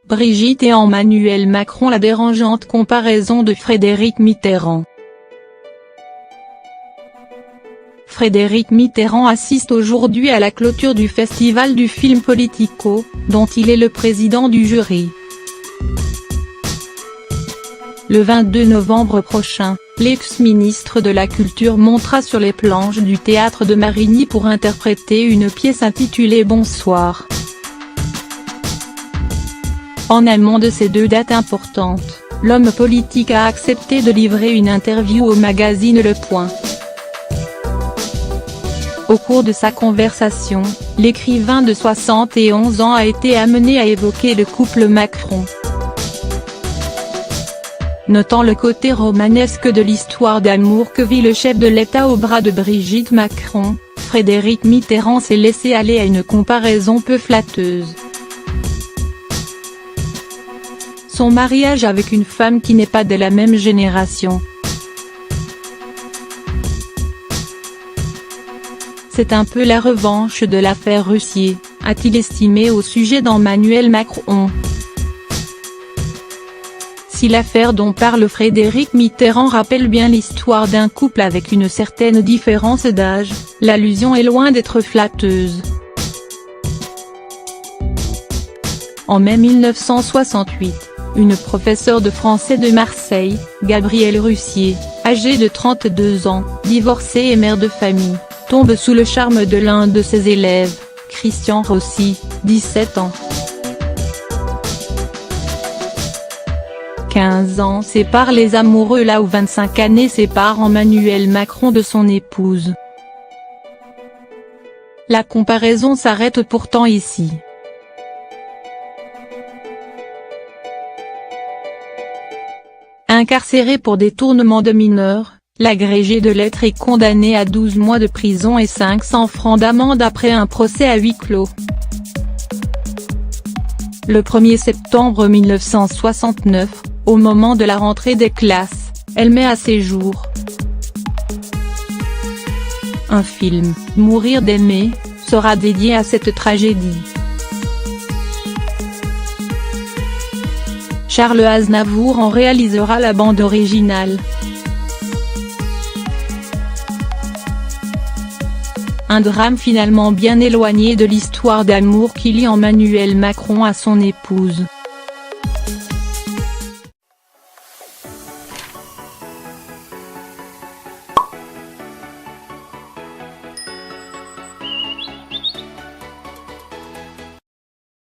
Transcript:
Brigitte et Emmanuel Macron. La dérangeante comparaison de Frédéric Mitterrand. Frédéric Mitterrand assiste aujourd'hui à la clôture du festival du film Politico, dont il est le président du jury. Le 22 novembre prochain, l'ex-ministre de la Culture montera sur les planches du théâtre de Marigny pour interpréter une pièce intitulée Bonsoir. En amont de ces deux dates importantes, l'homme politique a accepté de livrer une interview au magazine Le Point. Au cours de sa conversation, l'écrivain de 71 ans a été amené à évoquer le couple Macron. Notant le côté romanesque de l'histoire d'amour que vit le chef de l'État au bras de Brigitte Macron, Frédéric Mitterrand s'est laissé aller à une comparaison peu flatteuse. Son mariage avec une femme qui n'est pas de la même génération. C'est un peu la revanche de l'affaire Russier, a-t-il estimé au sujet d'Emmanuel Macron. Si l'affaire dont parle Frédéric Mitterrand rappelle bien l'histoire d'un couple avec une certaine différence d'âge, l'allusion est loin d'être flatteuse. En mai 1968, une professeure de français de Marseille, Gabrielle Russier, âgée de 32 ans, divorcée et mère de famille, tombe sous le charme de l'un de ses élèves, Christian Rossi, 17 ans. 15 ans séparent les amoureux là où 25 années séparent Emmanuel Macron de son épouse. La comparaison s'arrête pourtant ici. Incarcéré pour détournement de mineurs, l'agrégé de lettres est condamné à 12 mois de prison et 500 francs d'amende après un procès à huis clos. Le 1er septembre 1969, au moment de la rentrée des classes, elle met à ses jours un film, Mourir d'aimer, sera dédié à cette tragédie. Charles Aznavour en réalisera la bande originale. Un drame finalement bien éloigné de l'histoire d'amour qui lie Emmanuel Macron à son épouse.